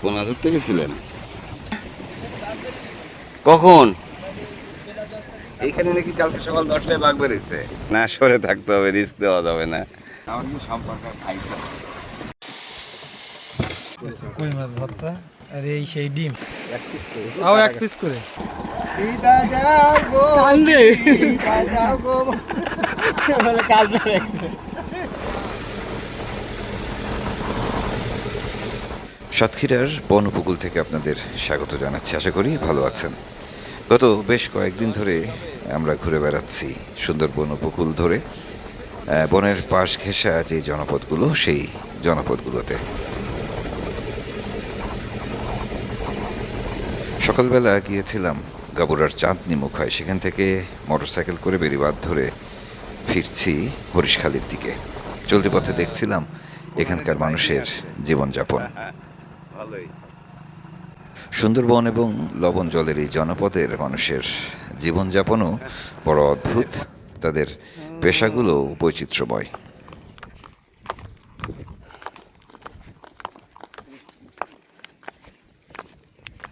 পোনা ধরতে গেছিলেন? কখন? এইখানে নাকি কালকে সকাল 10টায় বাঘ বেরিয়েছে। না, সরে থাকতে হবে, রিস্ক দেওয়া যাবে না। আমার কিন্তু সম্পর্ক খাইতে হবে। কই মাছ ভর্তা আর এই সেই ডিম এক পিস করে। তাও এক পিস করে বিদা যাও গো, কান্দে বিদা যাও গো। মানে কাজ ধরে সাতক্ষীরার বন উপকূল থেকে আপনাদের স্বাগত জানাচ্ছি। আশা করি ভালো আছেন। গত বেশ কয়েকদিন ধরে আমরা ঘুরে বেড়াচ্ছি সুন্দরবন উপকূল ধরে, বনের পাশ ঘেঁষা যে জনপদগুলো, সেই জনপদগুলোতে। সকালবেলা গিয়েছিলাম গাবুরার চাঁদনি মুখায়, সেখান থেকে মোটরসাইকেল করে বেড়িবাঁধ ধরে ফিরছি হরিশখালীর দিকে। চলতি পথে দেখছিলাম এখানকার মানুষের জীবনযাপন। ভালোই। সুন্দরবন এবং লবণ জলের এই জনপদের মানুষের জীবনযাপনও বড় অদ্ভুত, তাদের পেশাগুলো বৈচিত্র্যময়।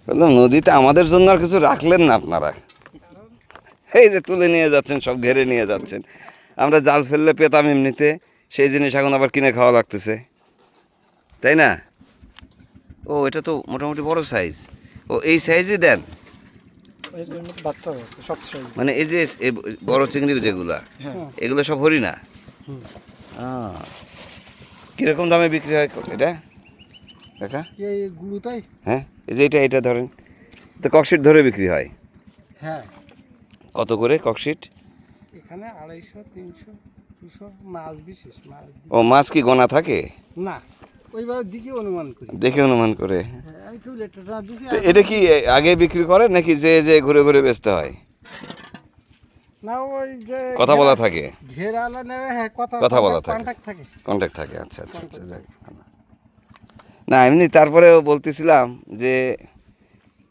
বললাম নদীতে আমাদের জন্য আর কিছু রাখলেন না আপনারা। এই যে তুলে নিয়ে যাচ্ছেন, সব ঘেরে নিয়ে যাচ্ছেন। আমরা জাল ফেললে পেতাম এমনিতে, সেই জিনিস এখন আবার কিনে খাওয়া লাগতেছে, তাই না? ও, এটা তো মোটামুটি বড় সাইজ। ও, এই সাইজই দেন? বাচ্চা আছে সব সাইজ। মানে এই যে এই বড় চিংড়ি যেগুলা, এগুলো সব হরিণা? কীরকম দামে বিক্রি হয় এটা দেখা? এই গুরু তাই? হ্যাঁ, এই যে এটা ধরেন তো, ককশিট ধরে বিক্রি হয়। হ্যাঁ, কত করে ককশিট? এখানে 250, 300, 200 মাছ বিশেষ মাছ। ও, মাছ কি গোনা থাকে? না, ওইভাবে দিকে অনুমান করি। দেখে অনুমান করে। আমি কেউ লেটারটা দিছি। তো এটা কি আগে বিক্রি করে নাকি যে যে ঘুরে ঘুরে বেচতে হয়? না, ওই যে কথা বলা থাকে? ঘেরালা নেবে, হ্যাঁ, কথা বলা থাকে, কন্টাক্ট থাকে। কন্ট্যাক্ট থাকে। আচ্ছা আচ্ছা আচ্ছা, যাক ভালো। না, এমনি তারপরেও বলতেছিলাম যে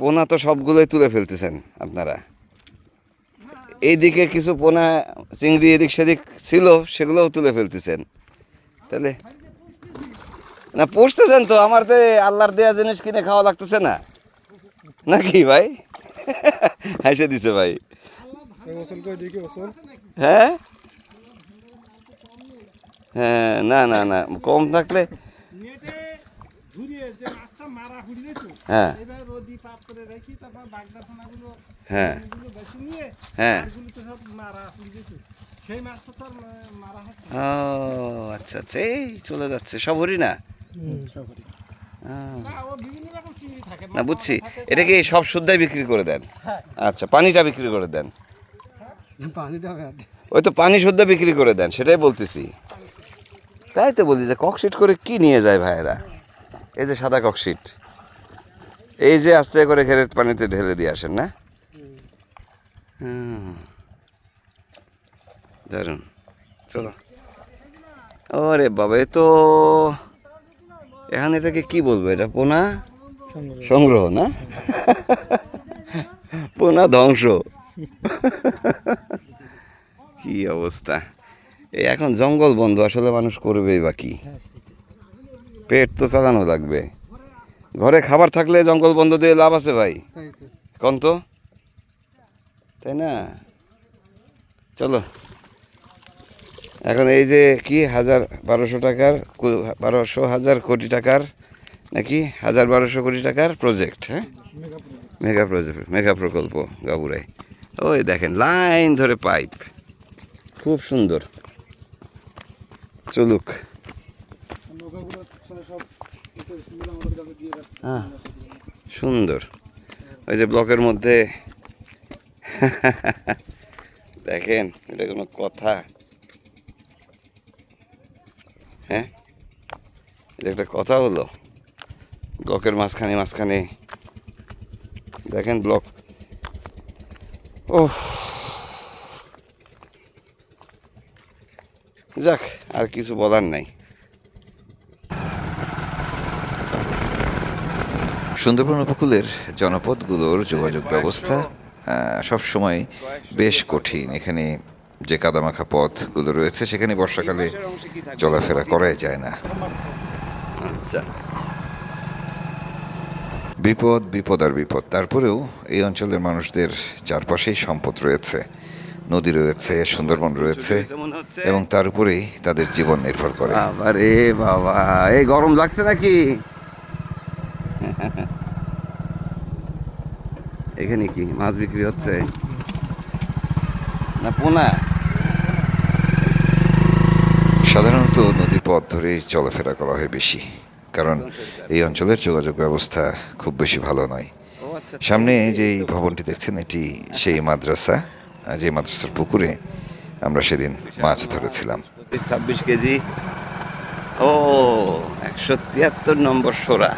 পোনা তো সবগুলোই তুলে ফেলতেছেন আপনারা। এইদিকে কিছু পোনা চিংড়ি এদিক সেদিক ছিল, সেগুলোও তুলে ফেলতেছেন তাহলে? না, পুষতেছেন তো, আমার তো আল্লাহর দেয়া জিনিস কিনে খাওয়া লাগতেছে না নাকি ভাই? হাসে দিছে ভাই। হ্যাঁ হ্যাঁ, না না না, কম থাকলে হ্যাঁ হ্যাঁ হ্যাঁ। ও আচ্ছা আচ্ছা, এই চলে যাচ্ছে সব হরিণা। না, বুঝছি। এটা কি সব শুদ্ধাই বিক্রি করে দেন? আচ্ছা, পানিটা বিক্রি করে দেন? ওই তো পানি শুদ্ধ বিক্রি করে দেন, সেটাই বলতেছি। তাই তো বলি যে ককশিট করে কি নিয়ে যায় ভাইয়েরা? এই যে সাদা ককশিট, এই যে আস্তে করে ঘেরের পানিতে ঢেলে দিয়ে আসেন না? দারুন, চলো। ওরে বাবা, এ তো এখন এটাকে কি বলবো? এটা পোনা সংগ্রহ না, পোনা ধ্বংস। কি অবস্থা! এই এখন জঙ্গল বন্ধ, আসলে মানুষ করবেই বা কি? পেট তো চালানো লাগবে। ঘরে খাবার থাকলে জঙ্গল বন্ধ দিয়ে লাভ আছে ভাই, কোন তো, তাই না? চলো, এখন এই যে কি 1200 টাকার, 1200 কোটি টাকার নাকি 1200 কোটি টাকার প্রজেক্ট, হ্যাঁ, মেগা প্রকল্প গাবুরায়। ওই দেখেন লাইন ধরে পাইপ, খুব সুন্দর। চলুক। হ্যাঁ, সুন্দর। ওই যে ব্লকের মধ্যে দেখেন, এটা কোনো কথা? হ্যাঁ, এটা একটা কথা হলো? ব্লকের মাঝখানে দেখেন ব্লক। ও যাক, আর কিছু বলার নাই। সুন্দরবন উপকূলের জনপদগুলোর যোগাযোগ ব্যবস্থা সবসময় বেশ কঠিন। এখানে যে কাদামাখা পথগুলো রয়েছে, সেখানে বর্ষাকালে চলাফেরা করাই যায় না। আচ্ছা, বিপদ বিপদ আর বিপদ, তারপরেও এই অঞ্চলের মানুষদের চারপাশেই সম্পদ রয়েছে, নদী রয়েছে, সুন্দরবন রয়েছে, মনে হচ্ছে এবং তার উপরেই তাদের জীবন নির্ভর করে। বাবা রে বাবা, এই গরম লাগছে নাকি? এখানে কি মাছ বিক্রি হচ্ছে না পোনা? সাধারণত নদীর পথ ধরেই চলাফেরা করা হয় বেশি, কারণ এই অঞ্চলের যোগাযোগ ব্যবস্থা খুব বেশি ভালো নয়। ও আচ্ছা, সামনে যেই ভবনটি দেখছেন এটি সেই মাদ্রাসা, যে মাদ্রাসার পুকুরে আমরা সেদিন মাছ ধরেছিলাম। 26 কেজি। ও 173 নম্বর সোরা।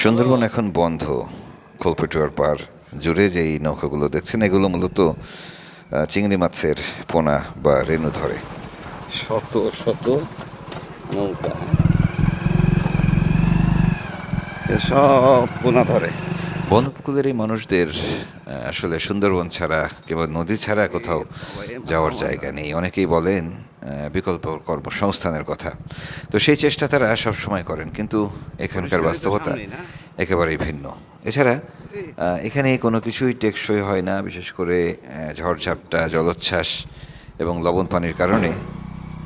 সুন্দরবন এখন বন্ধ। খোলপেটুয়ার পাড় জুড়ে যেই নৌকাগুলো দেখছেন এগুলো মূলত চিংড়ি মাছের পোনা বা রেণু ধরে। শত শত নৌকা, সব পোনা ধরে। বন উপকূলের এই মানুষদের আসলে সুন্দরবন ছাড়া কিংবা নদী ছাড়া কোথাও যাওয়ার জায়গা নেই। অনেকেই বলেন বিকল্প কর্মসংস্থানের কথা, তো সেই চেষ্টা তারা সবসময় করেন, কিন্তু এখানকার বাস্তবতা একেবারেই ভিন্ন। এছাড়া এখানে কোনো কিছুই টেকসই হয় না, বিশেষ করে ঝড়ঝাপটা, জলোচ্ছ্বাস এবং লবণ পানির কারণে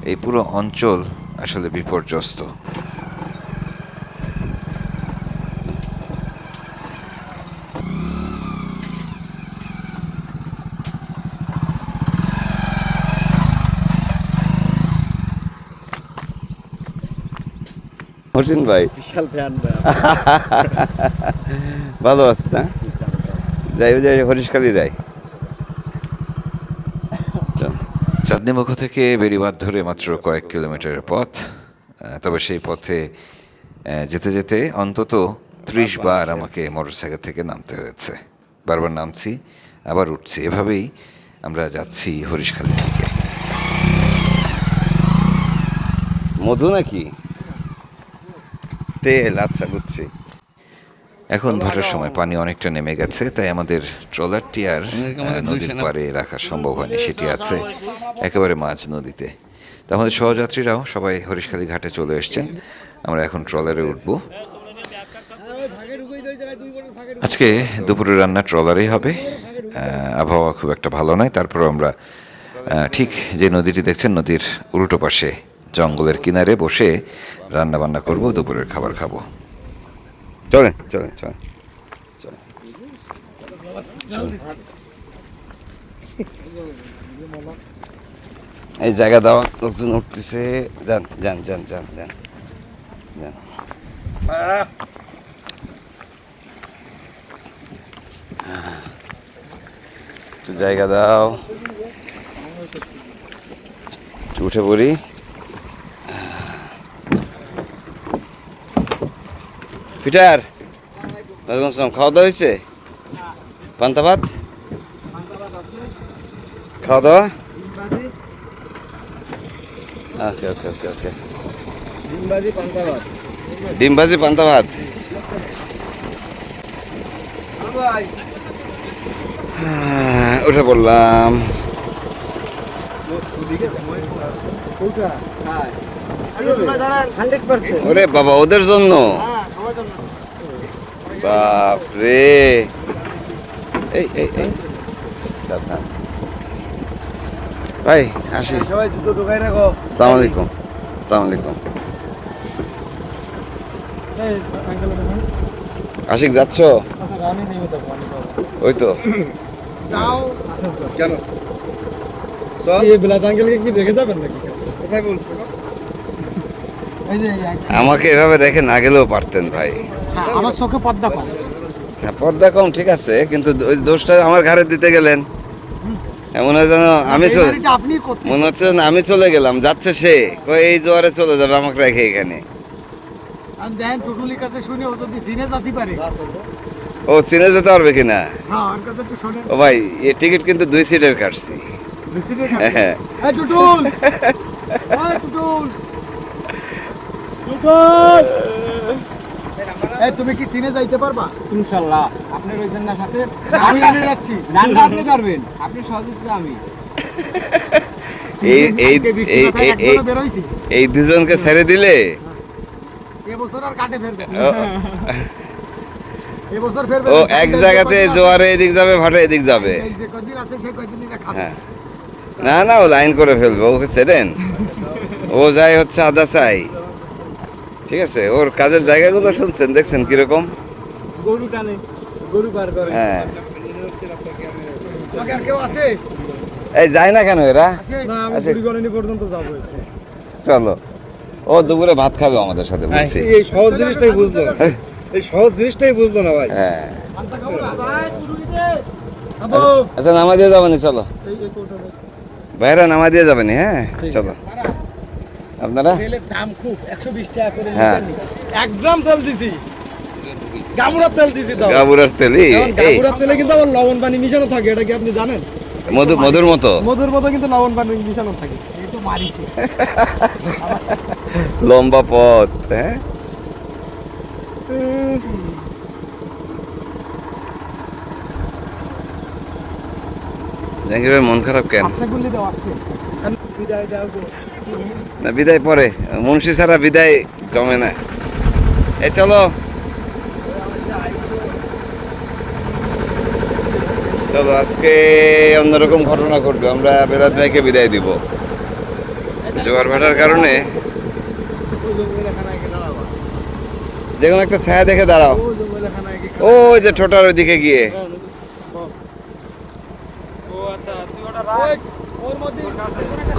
এই পুরো অঞ্চল আসলে বিপর্যস্ত। হোসেন ভাই বিশাল ফ্যান। ভালো আছে না? যাই যাই হরিশখালি যাই। চল। চাঁদনীমুখ থেকে বেড়িবাঁধ ধরে মাত্র কয়েক কিলোমিটারের পথ, তবে সেই পথে যেতে যেতে অন্তত 30 বার আমাকে মোটরসাইকেল থেকে নামতে হয়েছে। বারবার নামছি, আবার উঠছি, এভাবেই আমরা যাচ্ছি হরিশখালীর দিকে। মধু নাকি তেল? আচ্ছা বুঝছি। এখন ভাটার সময় পানি অনেকটা নেমে গেছে, তাই আমাদের ট্রলারটি আর নদীর পাড়ে রাখা সম্ভব হয়নি, সেটি আছে একেবারে মাঝ নদীতে। তো আমাদের সহযাত্রীরাও সবাই হরিশখালী ঘাটে চলে এসছেন, আমরা এখন ট্রলারে উঠব। আজকে দুপুরের রান্না ট্রলারেই হবে। আবহাওয়া খুব একটা ভালো নয়, তারপরও আমরা ঠিক যে নদীটি দেখছেন নদীর উল্টো পাশে জঙ্গলের কিনারে বসে রান্না বান্না করব, দুপুরের খাবার খাবো। চলেন চলেন চলেন চলেন। এই জায়গা দেওয়া লোকজন উঠতেছে। যান যান যান যান যান যান। একটু জায়গা দাও, একটু উঠে পড়ি। পিটার, ওয়ালাইকুম আসসালাম। খাওয়া দাওয়া হয়েছে? পান্তা ভাত খাওয়া দাওয়া? ওকে ওকে ওকে ওকে। ডিম ভাজি পান্তা ভাত। উঠে পড়লাম। ওরে বাবা, ওদের জন্য? বাপ রে, এই এই এই সাবধান ভাই, আসি। সবাই জুতো ঢোকাই রাখো। আসসালামু আলাইকুম। আসসালামু আলাইকুম। আশিক যাচ্ছ? ওই তো। যাও। কেন এই বিলাত আঙ্কেলকে কি রেখে যাবেন নাকি? কোথায় বল? এই যে আমাকে এভাবে রেখে না গেলেও পারতেন ভাই। আমার চোখে পর্দা কম। হ্যাঁ, পর্দা কম ঠিক আছে, কিন্তু ওই দোষটা আমার ঘাড়ে দিতে গেলেন। এমন হয় যেন আমি এই চলে, বাড়িটা আপনি করতে। মনে হচ্ছে না আমি চলে গেলাম, যাচ্ছে সে। কই এই জোয়ারে চলে যাবে আমাকে রেখে এখানে। আমি দেখেন টুটুলির কাছে শুনে ও যদি সিনে যেতে পারে। ও চিনে যেতে পারবে কিনা? হ্যাঁ, ওর কাছে একটু শুনে। ও ভাই, এ টিকিট কিন্তু 2 সিটের কাটছি। হ্যাঁ। এই টুটুল, এই টুটুল, টুটুল। এই তুমি কি সিনে যাইতে পারবা? ইনশাল্লাহ। আপনি রয়েছেন না সাথে? আমি যাচ্ছি। রান্না আপনি করবেন, আপনি সহযোগিতা আমি। এই এই আজকে বৃষ্টি এই মাথায় এই- একজনও এই- বের হইছি। এই দুজনকে ছেড়ে দিলে এবছর আর কাটে ফেরবে ও, এবছর ফেরবে ও না, এক সাইকেল যে জায়গাতে কয়দিন আছে, জোয়ারে এদিক যাবে ভাটা এদিক যাবে। সাইকেল যে কয়দিন আছে সেই কয়দিনই না খাবে। হ্যাঁ না না ও লাইন করে ফেলবে, ওকে ছেড়েন। ও যায় হচ্ছে আদা চাই, ঠিক আছে। ওর কাজের জায়গাগুলো শুনছেন, দেখছেন কিরকম। গরু টানে, গরু পার করে। হ্যাঁ তোমাকে আর কেউ আছে? এই যায় না কেন এরা? না, আমি আচ্ছা। বুড়ি কলোনি পর্যন্ত যাবো। চলো, ও দুপুরে ভাত খাবে আমাদের সাথে বলছি। এই সহজ জিনিসটাই বুঝলো না। এই সহজ জিনিসটাই বুঝলো না ভাই। হ্যাঁ আচ্ছা নামা দিয়ে যাবেনি, চলো ভাইরা নামা দিয়ে যাবেনি। হ্যাঁ চলো আপনারা। তেলের দাম খুব, 120 টাকা করে হ্যাঁ। লিটার নিছে। 1 গ্রাম তেল দিছি, গামুরার তেল দিছি তো। গাবুরার তেলি এই গামুরার তেলে কিন্তু আবার লবণ পানি মিশানো থাকে, এটা কি আপনি জানেন? মধুর মতো মধুর মতো কিন্তু লবণ পানি মিশানো থাকে। এই তো মারিছে। লম্বা পথ। হ্যাঁ জাহাঙ্গীর ভাই মন খারাপ কেন? আস্তে গুলি দাও, আস্তে। বিদায় দাও গো। না বিদায় পরে, মুন্সি ছাড়া বিদায় জমে না। এ চলো চলো, আজকে অন্যরকম ঘটনা ঘটবে। আমরা বেলাত ভাইকে বিদায় দিব। জোয়ার ভাটার কারণে যে কোনো একটা ছায়া দেখে দাঁড়াও। ওই যে ঠোঁটার ওইদিকে গিয়ে।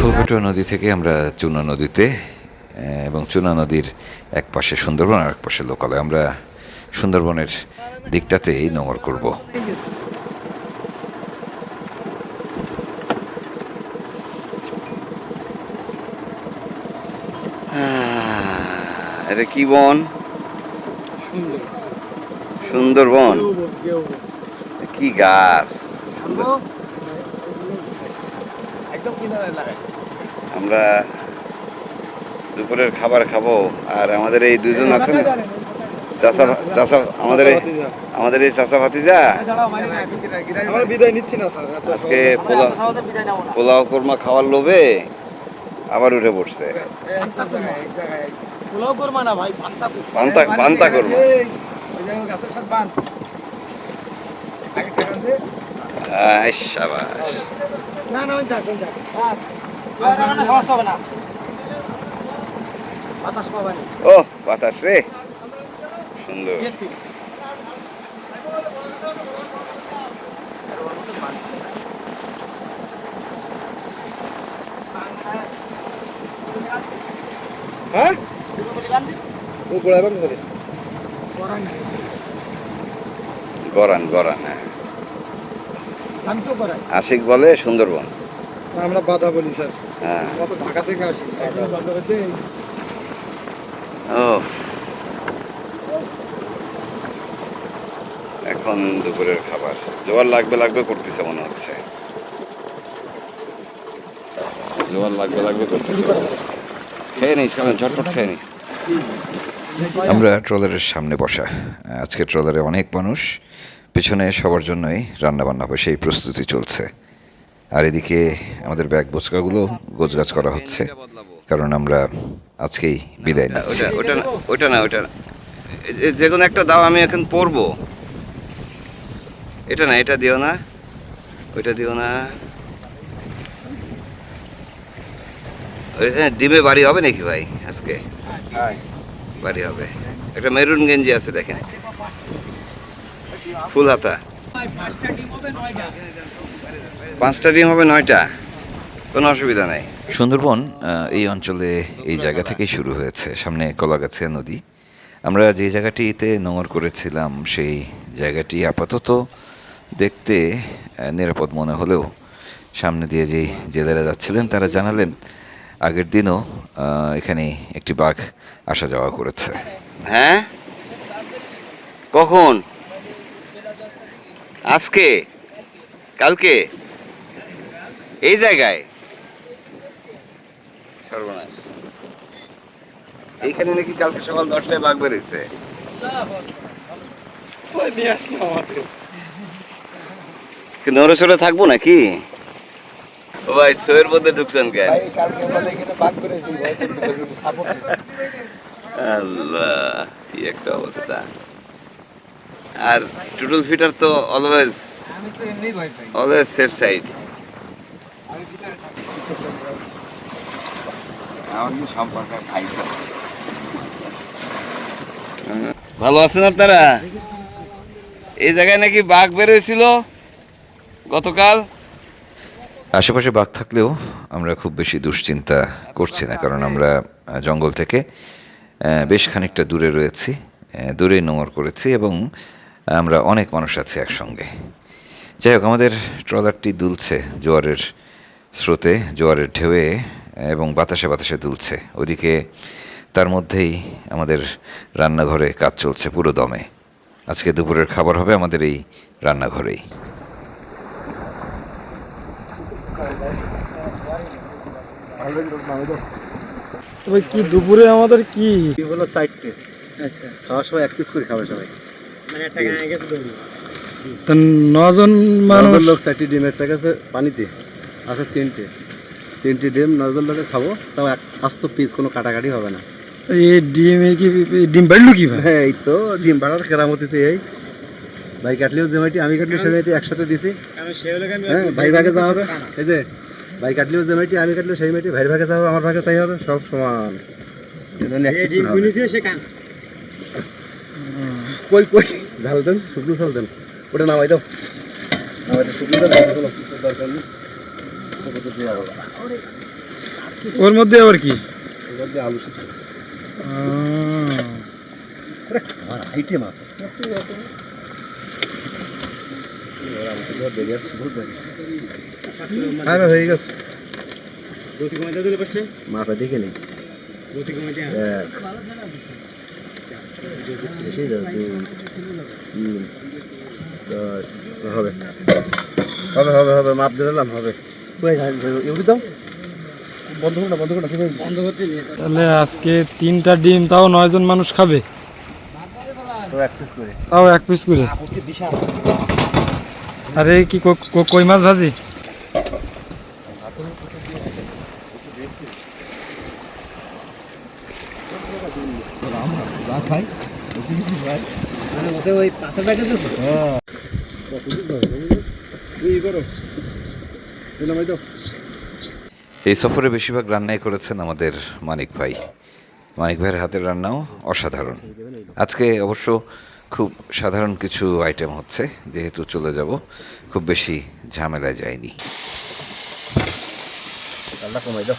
খোলকাটোয়া নদী থেকে আমরা চুনা নদীতে এবং চুনা নদীর এক পাশে সুন্দরবন আর এক পাশে লোকালয়, আমরা সুন্দরবনের দিকটাতেই নোঙর করব। এটা কি বন? সুন্দরবন। কি গাছ! একদম কিনারে লাগাই। আমরা দুপুরের খাবার খাবো, আর আমাদের এই দুজন আছে না, চাচা চাচা, আমাদের এই চাচা ভাতিজা আমরা বিদায় নিচ্ছি না স্যার। আজকে পোলাও কোরমা খাওয়ার লোভে আবার উঠে পড়ছে। পোলাও করবা না ভাই, পান্তা পান্তা করবো। ওই জায়গায় গাছের সাথে বান। আগে ঠেকান দে। শাবাশ। না না, ওই থাক, ওই থাক। সমস্যা হবে না। বাতাস পাবানি। ও বাতাস রে, সুন্দর। হ্যাঁ? ও গোড়ায় বান করে। গরান গরান, হ্যাঁ। শান্ত করায়। আশিক বলে সুন্দরবন। আমরা বাধা বলি স্যার। হ্যাঁ আমরা তো ঢাকা থেকে আসি। ও এখন দুপুরের খাবার জোয়ার লাগবে লাগবে করতেছে মনে হচ্ছে। জোয়ার লাগবে লাগবে করতেছে। খেয়ে নিস, কারণ ঝটপট খেয়ে নি। আমরা ট্রলারের সামনে বসা, আজকে ট্রলারে অনেক মানুষ, পেছনে সবার জন্যই রান্নাবান্না হবে, সেই প্রস্তুতি চলছে। আর এদিকে আমাদের ব্যাগ বোচকাগুলো গোছগাছ করা হচ্ছে, কারণ আমরা আজকেই বিদায় নিচ্ছি। ওটা না, ওটা না, ওটা না, যে কোনো একটা দাও, আমি এখন পরবো। এটা না, এটা দিও না, ওইটা দিও না। ডিমে বাড়ি হবে নাকি ভাই আজকে? বাড়ি হবে। একটা মেরুন গেঞ্জি আছে দেখেন, ফুল হাতা। 5টা ডিম হবে, 9টা, কোনো অসুবিধা নাই। সুন্দরবন এই অঞ্চলে এই জায়গা থেকেই শুরু হয়েছে, সামনে কলাগাছিয়া নদী। আমরা যে জায়গাটিতে নোঙর করেছিলাম সেই জায়গাটি আপাতত দেখতে নিরাপদ মনে হলেও সামনে দিয়ে যেই জেলেরা যাচ্ছিলেন তারা জানালেন আগের দিনও এখানে একটি বাঘ আসা যাওয়া করেছে। হ্যাঁ, কখন? আজকে? কালকে? এই জায়গায়? সর্বনাশ। এইখানে নাকি কালকে সকাল 10টায় বাঘ বেরিয়েছে। নড়ে চড়ে থাকবো নাকি? ও ভাই শোয়ের মধ্যে ঢুকছেন কেন? ভাই কালকে বলে এখানে বাদ করেছি ভাই সাপোর্ট আল্লাহ কি একটা অবস্থা। আর টুটুল ফিটার তো অলওয়েজ আমি তো এমনি ভয় পাই অলওয়েজ সেফ সাইড। আমি ভিতরে থাকি আমার কি সম্পর্ক খাই। ভালো আছেন আপনারা? এই জায়গায় নাকি বাঘ বের হয়েছিল গতকাল। আশেপাশে বাঘ থাকলেও আমরা খুব বেশি দুশ্চিন্তা করছি না, কারণ আমরা জঙ্গল থেকে বেশ খানিকটা দূরে রয়েছি, দূরে নোঙর করেছি এবং আমরা অনেক মানুষ আছি একসঙ্গে। যাই হোক, আমাদের ট্রলারটি দুলছে জোয়ারের স্রোতে, জোয়ারের ঢেউয়ে এবং বাতাসে বাতাসে দুলছে। ওদিকে তার মধ্যেই আমাদের রান্নাঘরে কাজ চলছে পুরো দমে। আজকে দুপুরের খাবার হবে আমাদের এই রান্নাঘরেই। তবে কি দুপুরে আমাদের কি হলো 4টে, আচ্ছা খাওয়ার সময় 1 পিস করে খাবে সবাই। মানে একটা গায়ে গেছে দৌড়ি। তা 9 জন মানুষ মানুষ লোক 4টি ডিমের প্যাকেজে পানিতে আছে 3টে ডিম 9 জন লোকে খাবো, তাও আস্ত পিস, কোনো কাটাকাটি হবে না। এই ডিম ডিম বাড়লো কি ভাই? হ্যাঁ, এই তো ডিম বাড়ার কেরামতিতে এই ভাই কাটলেও যে মাইটি, আমি কাটলেও সে মাইটি একসাথে দিছি। আমি সেও লোক আমি হ্যাঁ, ভাই ভাগে যাওয়া হবে। এই যে ভাই কাটলেও যে মাইটি, আমি কাটলেও সেই মাইটি, ভাই ভাগে যাওয়া হবে, আমার ভাগে তাই হবে, সব সমান। এজন্য এক এই piece ডিম করে হবে। গুনি দিয়ে সে কান। কই ঝাল দেন, শুকনো ঝাল দেন, ওটা নামাই দাও, নামাই দাও, শুকনো ঝাল দেন, কোনো কিছুর দরকার নেই। ওটা দিয়ে হবে। ওর মধ্যে আবার কি? ওর মধ্যে আলু সিদ্ধ। আরে আমার আইটেম আছে। হ্যাঁ ভাই, হয়ে গেছে। রুটি কমাইতে দিলে পারছে? মাপে দেখে নেই। রুটি কমাইতে। বেশি যাবে, 2, 3, 4, হবে হবে হবে হবে, মাপ দিলাম, হবে। এগুলি দাও, বন্ধ করো না, বন্ধ করো না, তুমি বন্ধ করতে নিয়ে। তাহলে আজকে 3টা ডিম, তাও 9 জন মানুষ খাবে, তো 1 পিস করে। তাও 1 পিস করে। আরে কি কই মাছ ভাজি? যা খাই বেশি কিছু খাই। মানে ওতে ওই পাথর ব্যাটে তো তুই করো, তুই নামাই দাও। এই সফরে বেশিরভাগ রান্নাই করেছেন আমাদের মানিক ভাই। মানিক ভাইয়ের হাতের রান্নাও অসাধারণ। আজকে অবশ্য খুব সাধারণ কিছু আইটেম হচ্ছে, যেহেতু চলে যাব, খুব বেশি ঝামেলায় যায়নি। আল্লাহ কমাই দাও।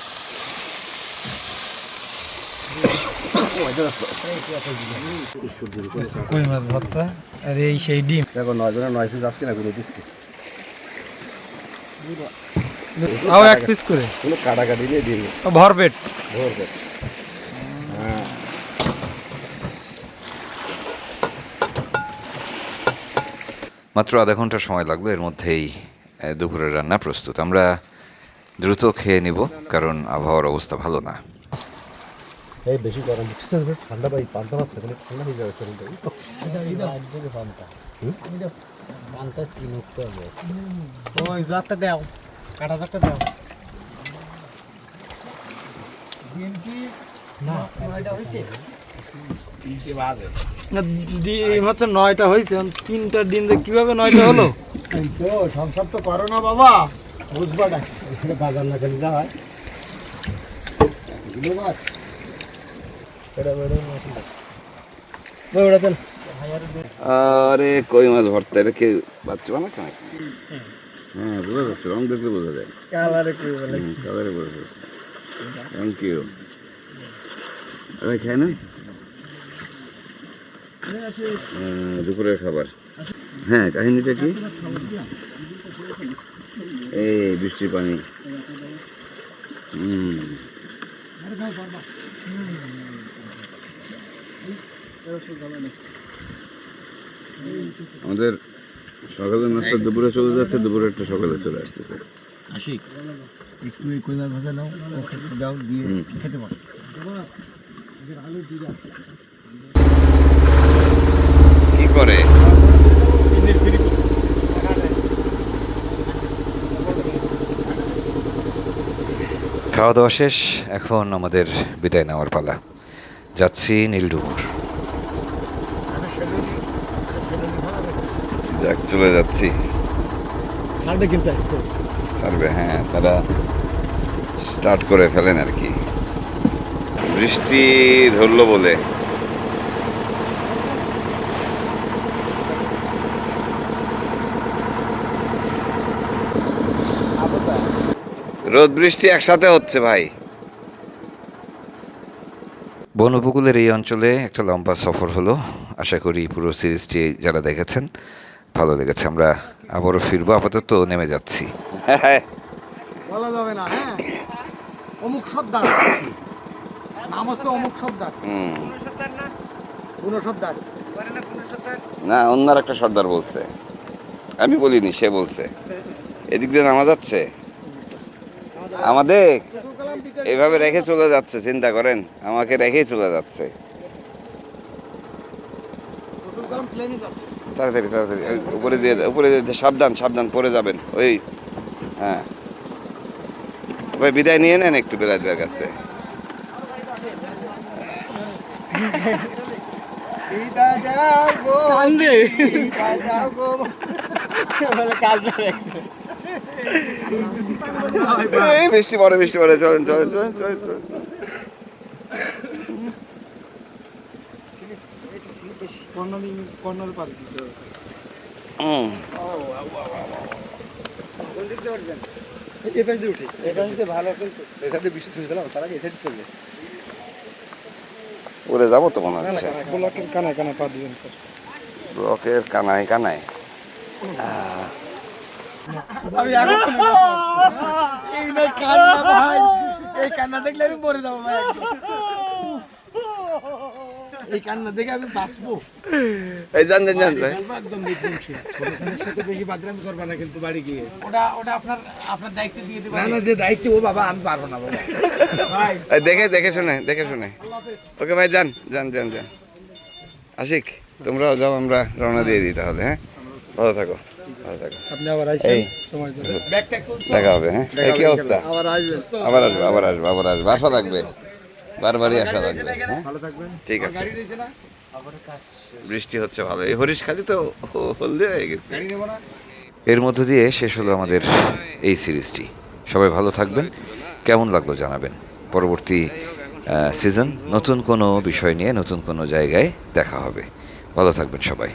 কই মাছ ভর্তা আর এই সেই ডিম। দেখো 9 জনের 9 পিস আজকে না গুলো দিচ্ছি, তাও 1 পিস করে, কোনো কাটাকাটি নেই, দিন ভরপেট। ভরবে। মাত্র আধা ঘন্টা সময় লাগলো, এর মধ্যেই দুপুরের রান্না প্রস্তুত। আমরা দ্রুত খেয়ে নিব, কারণ আবহাওয়ার অবস্থা ভালো না। এই বেশি গরম হচ্ছে, ঠান্ডা পাই, পান্তা ভাত খেলে ঠান্ডা হয়ে যাবে শরীরটা। ওই জাতটা দাও। কাটা জাতটা দাও। ডিম কি না এটা হইছে? না, ডিম হচ্ছে 9টা হয়েছে, 3টা ডিম যে কিভাবে 9টা হলো? এই তো সংসার তো পারো না বাবা, বুঝবা না, এখানে বাজার না খেলে যা হয়। ধন্যবাদ। আরে কই মাছ ভর্তা, এটা কে বাচ্চা বানাচ্ছে নাকি? হ্যাঁ, বোঝা যাচ্ছে, রং দেখতে বোঝা যায়। কালারে কি বলে? কালারে বোঝা যাচ্ছে। Thank you. খাই না দুপুরের খাবার। হ্যাঁ, কাহিনীটা কি? এই বৃষ্টির পানি। আমাদের সকালের নাস্তা দুপুরে চলে যাচ্ছে, দুপুরে একটা সকালে চলে আসতেছে। একটু এই কই মাছ ভাজা নাও, ওকে দাও, দিয়ে খেতে বসো। কি করে? খাওয়া দাওয়া শেষ, এখন আমাদের বিদায় নেওয়ার পালা। যাচ্ছি নীলডুমুর। যাক, চলে যাচ্ছি। ছাড়বে কিন্তু আজকে। ছাড়বে, হ্যাঁ, তারা স্টার্ট করে ফেলেন আর কি। বৃষ্টি ধরলো বলে রোদ বৃষ্টি একসাথে হচ্ছে ভাই। বন উপকূলের এই অঞ্চলে একটা লম্বা সফর হলো। আশা করি পুরো সিরিজটি যারা দেখেছেন ভালো লেগেছে। আমরা আবারও ফিরবো, আপাতত নেমে যাচ্ছি। বলা যাবে না, হ্যাঁ। অমুক সর্দার, নাম হচ্ছে অমুক সর্দার, কোনো সর্দার। না, অন্যার একটা সর্দার বলছে, আমি বলিনি, সে বলছে। এদিক দিয়ে নামা যাচ্ছে আমাদের, এভাবে রেখে চলে যাচ্ছে, চিন্তা করেন, আমাকে রেখেই চলে যাচ্ছে। তাড়াতাড়ি তাড়াতাড়ি ওই উপরে দিয়ে সাবধান সাবধান, পড়ে যাবেন। ওই, হ্যাঁ ভাই, বিদায় নিয়ে নেন একটু বেলায়েত ভাইয়ের কাছে। এই বৃষ্টি পড়ে, বৃষ্টি পড়ে, চলেন চলেন চলেন চলেন চলেন। কর্নার পার দিতে হবে। এই পাশ দিয়ে উঠি, এটা নিতে ভালো, কিন্তু এখানে বৃষ্টি হয়ে গেল, তার আগে এখানে চলবে। উড়ে যাবো তো মনে হচ্ছে। ব্লকের কানায় কানায় পা দিবেন স্যার। ব্লকের কানায় কানায়। আমি আগে এই না কান্না ভাই, এই কান্না দেখলে আমি মরে যাবো ভাই। এই কান্না দেখে আমি বাঁচবো। এই যান যান যান ভাই। একদম নির্দোষী। ছোট ছেলের সাথে বেশি বাদরামি করবা না কিন্তু বাড়ি গিয়ে। ওটা ওটা আপনার আপনার দায়িত্ব দিয়ে দেব। না না, যে দায়িত্ব ও বাবা, আমি পারবো না বাবা। ভাই এই দেখে দেখে শুনে দেখে শুনে। ওকে ভাই, যান যান যান যান। আশিক, তোমরাও যাও, আমরা রওনা দিয়ে দিই তাহলে। হ্যাঁ, ভালো থাকো, ভালো থাকো। আপনি আবার আইছেন এই সময় ধরে। ব্যাগটা খুলছো? দেখা হবে। হ্যাঁ, এই কি অবস্থা? আবার আসবেন। আবার আসবো, আবার আসবো, আবার আসবো। আশা লাগবে, বারবারই আশা লাগবে। হ্যাঁ, ভালো থাকবেন। ঠিক আছে। গাড়ি রয়েছে না? বৃষ্টি হচ্ছে ভালো। এই হরিশখালি তো হলদে হয়ে গেছে। গাড়ি নেব না? এর মধ্য দিয়ে শেষ হলো আমাদের এই সিরিজটি। সবাই ভালো থাকবেন, কেমন লাগলো জানাবেন। পরবর্তী সিজন নতুন কোনো বিষয় নিয়ে, নতুন কোনো জায়গায় দেখা হবে। ভালো থাকবেন সবাই।